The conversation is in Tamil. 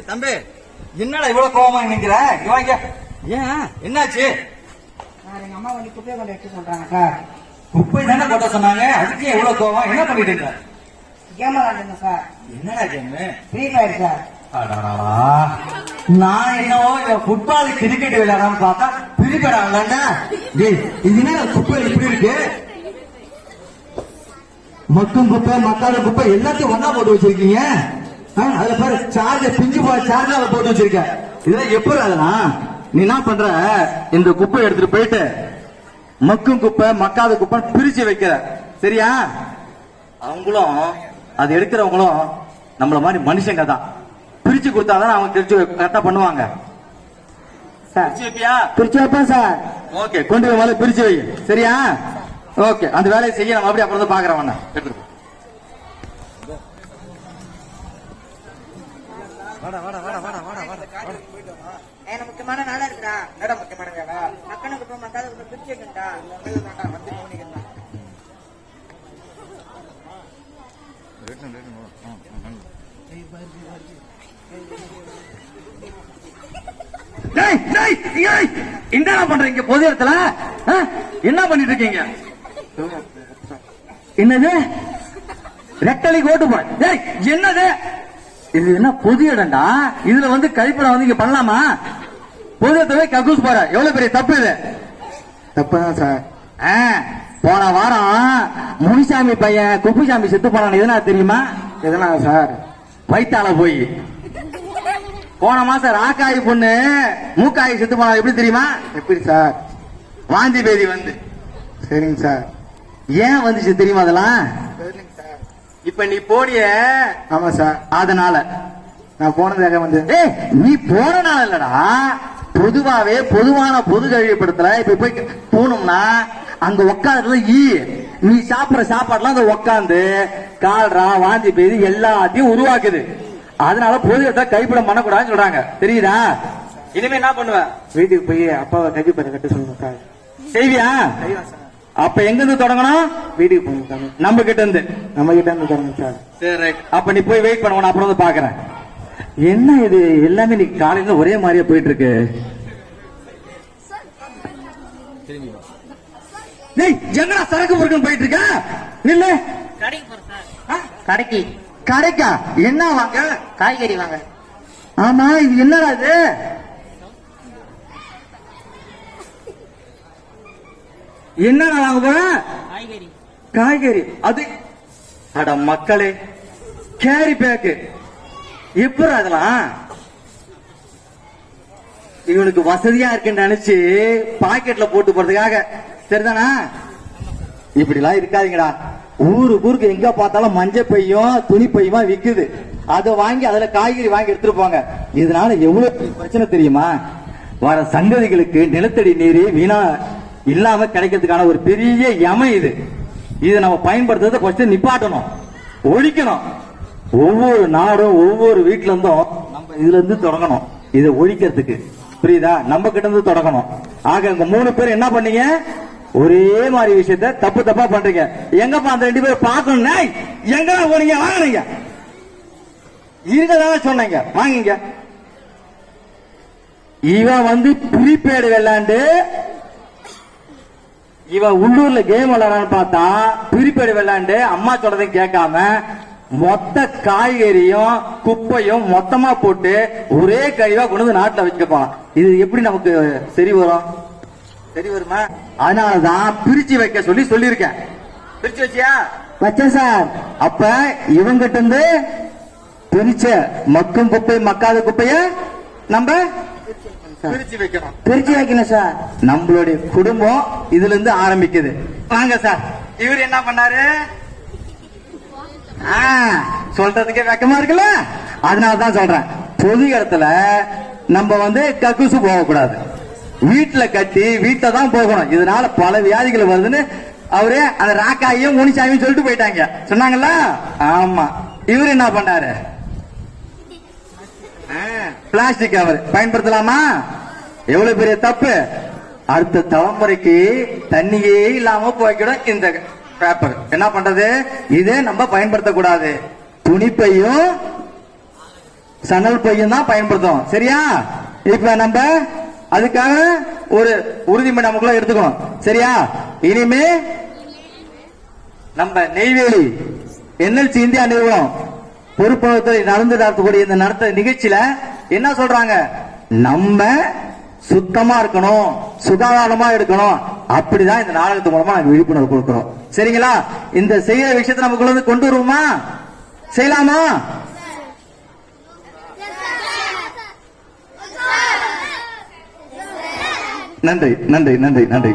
தம்பி, என்னடா இவ்வளவு கோவமா நினைக்கிற? இவாங்க ஏன் என்னாச்சு? எங்க அம்மா வந்து குப்பையை கொண்டு எடுத்து சொல்றாங்க சார். குப்பை தானே போட்ட சொன்னாங்க, அதுக்கே எவ்வளவு கோவம்? என்ன பண்ணிட்டு இருக்க? கேம் விளாண்டுங்க சார். என்னடா கேம்? Free fire sir. நான் என்னவோ ஃபுட்பால் கிரிக்கெட் விளையாடாம பார்த்தா பிரிப்பேடா விளையாண்டா. இது என்ன குப்பை இப்படி இருக்கு? மக்கும் குப்பை மக்காத குப்பை எல்லாத்தையும் ஒன்னா போட்டு வச்சிருக்கீங்க. அதுல பாரு சார்ஜர் பிஞ்சு சார்ஜர் போட்டு வச்சிருக்க. இதெல்லாம் எப்படி? அதெல்லாம் நீ என்ன பண்ற? இந்த குப்பை எடுத்துட்டு போயிட்டு மக்கும் குப்பை மக்காத குப்பை பிரிச்சு வைக்கிற, சரியா? அவங்களும் அது எடுக்கிறவங்களும் நம்மள மாதிரி மனுஷங்க தான். பிரிச்சு கொடுத்தாதான் அவங்க தெரிஞ்சு கரெக்டா பண்ணுவாங்க. பிரிச்சு வைப்பேன் சார். ஓகே, கொண்டு போய் முதல்ல பிரிச்சு வை, சரியா? ஓகே, அந்த வேலையை செய்ய நம்ம அப்படியே அப்புறம் பாக்குறோம். முக்கியமான நாளா இருக்குடா. மேடம் முக்கியமான வேலை மக்களுக்கு போய் மக்காத பிரிச்சு வைக்கண்டா. வந்து கவனிக்கிறா. என்ன பண்றீங்க பொது இடத்துல? என்ன பண்ணிட்டு இருக்கீங்க? என்னது ரெட்டலை கோட்டு போட? என்னது இது? என்ன பொது இடம்டா? இதுல வந்து கழிப்படம் வந்து இங்க பண்ணலாமா? பொது இடத்துல கக்கூஸ் போற, எவ்வளவு பெரிய தப்பு இது. தப்புதான் சார். போன வாரம் முனிசாமி பையன் குப்புசாமி செத்து போனான். எதனா தெரியுமா? எதனா சார்? வயித்தால போய். போன மாசம் ராக்காயி பொண்ணு மூக்காயி செத்து போனா. எப்படி தெரியுமா? எப்படி சார்? வாந்தி பேதி வந்து. சரிங்க சார். ஏன் வந்துச்சு தெரியுமா? அதெல்லாம் சரிங்க சார். இப்ப நீ போடிய. ஆமா சார். அதனால நான் போனதாக வந்து. நீ போனனால இல்லடா, பொதுவாவே பொதுவான பொது கழிவுப்படுத்தல. இப்ப போய் போனோம்னா அங்க உக்காந்துல நீ சாப்பிடுற சாப்பாடுலாம் அங்க உக்காந்து கால்ரா வாந்தி பேதி எல்லாத்தையும் உருவாக்குது. அதனால பொது இடத்துல கைப்படம் பண்ணக்கூடாதுன்னு சொல்றாங்க, தெரியுதா? இனிமே என்ன பண்ணுவ? வீட்டுக்கு போய் அப்பாவை கைப்பட கட்ட சொல்லணும் சார். செய்வியா? அப்ப எங்க இருந்து தொடங்கணும்? வீட்டுக்கு போகணும். நம்ம கிட்ட இருந்து தொடங்கணும் சார். சரி ரைட். அப்ப நீ போய் வெயிட் பண்ண, அப்புறம் வந்து பாக்குறேன். என்ன இது எல்லாமே நீ காலையில ஒரே மாதிரியா போயிட்டு இருக்கு. எங்கடா சரக்கு பொருட்கள் போயிட்டு இருக்க? நில்லு. கடைக்கு. கடைக்கா? என்ன வாங்க? காய்கறி வாங்க. ஆமா, இது என்னடா இது? என்னடா வாங்க போற? காய்கறி. அது அட மக்களே, கேரி பேக்கு. எப்படி அதெல்லாம் இவனுக்கு வசதியா இருக்குன்னு நினைச்சு பாக்கெட்ல போட்டு போறதுக்காக, சரிதானா? இப்படி எல்லாம் இருக்காதீங்கடா. ஊருக்கு எங்க பார்த்தாலும் மஞ்ச பையும் துணி பையுமா விக்குது. அதை வாங்கி அதுல காய்கறி வாங்கி எடுத்துட்டு போங்க. இதனால எவ்வளவு பிரச்சனை தெரியுமா? வர சங்கதிகளுக்கு நிலத்தடி நீர் வீணா இல்லாம கிடைக்கிறதுக்கான ஒரு பெரிய யமை இது. இதை நம்ம பயன்படுத்துறதை ஃபர்ஸ்ட் நிப்பாட்டணும், ஒழிக்கணும். ஒவ்வொரு நாடும் ஒவ்வொரு வீட்டுல இருந்தும் நம்ம இதுல இருந்து தொடங்கணும் இதை ஒழிக்கிறதுக்கு, புரியுதா? நம்ம கிட்ட இருந்து தொடங்கணும். ஆக இந்த 3 பேர் என்ன பண்ணீங்க? ஒரே மாதிரி விஷயத்த தப்பு தப்பா பண்றீங்க. எங்கப்பா அந்த 2 பேர் பாக்கணும்? எங்க போனீங்க? வாங்கினீங்க இருக்கதான சொன்னீங்க, வாங்கிங்க. இவன் வந்து ப்ரீபெய்டு விளையாண்டு இவன் உள்ளூர்ல கேம் விளையாடான்னு பார்த்தா ப்ரீபெய்டு விளையாண்டு அம்மா சொல்றதை கேட்காம மொத்த காய்கறியும் குப்பையும் மொத்தமா போட்டு ஒரே கழிவா கொண்டு வந்து நாட்டுல வச்சுப்பான். இது எப்படி நமக்கு சரி வரும்? சரி வருமா? அதனாலதான் பிரிச்சு வைக்க சொல்லி இருக்கேன். பிரிச்சு வச்சியா? வச்சேன் சார். அப்ப இவங்கிட்ட இருந்து பிரிச்ச மக்கும் குப்பை மக்காத குப்பைய நம்ம பிரிச்சு வைக்கணும். பிரிச்சு வைக்கணும் சார். நம்மளுடைய குடும்பம் இதுல இருந்து ஆரம்பிக்குது. வாங்க சார். இவர் என்ன பண்ணாரு? சொல்றதுக்கே வெக்கமா இருக்குல்ல? அதனாலதான் சொல்றேன், பொது இடத்துல நம்ம வந்து கக்கூசு போகக்கூடாது. வீட்டுல கட்டி வீட்டுல தான் போகணும். இதனால பல வியாதிகள் வருதுன்னு அவரு அந்த ராக்காயும் முனிசாமியும் சொல்லிட்டு போயிட்டாங்க, சொன்னாங்கல்ல? ஆமா. இவரு என்ன பண்ணாரு? பிளாஸ்டிக் கவர் பயன்படுத்தலாமா? எவ்வளவு பெரிய தப்பு. அடுத்த தலைமுறைக்கு தண்ணியே இல்லாம போய்க்கிடும் இந்த பேப்பர். என்ன பண்றது? இதே நம்ம பயன்படுத்தக்கூடாது. துணிப்பையும் சணல் பையும் தான் பயன்படுத்தும். சரியா? இப்ப நம்ம அதுக்காக ஒரு உறுதிமொழி நமக்குள்ள எடுத்துக்கணும். சரியா? இனிமே நம்ம நெய்வேலி NLC இந்தியா நிறுவனம் பொறுப்பாளர்களை நடத்தக்கூடிய இந்த நடத்த நிகழ்ச்சியில என்ன சொல்றாங்க? நம்ம சுத்தமா இருக்கணும், சுகாதாரமா இருக்கணும். அப்படிதான் இந்த நாடகத்து மூலமா நாங்க விழிப்புணர்வு கொடுக்கிறோம். சரிங்களா? இந்த செய்யற விஷயத்தை நமக்குள்ள வந்து கொண்டு வருவோமா? செய்யலாமா? நன்றி நன்றி நன்றி நன்றி.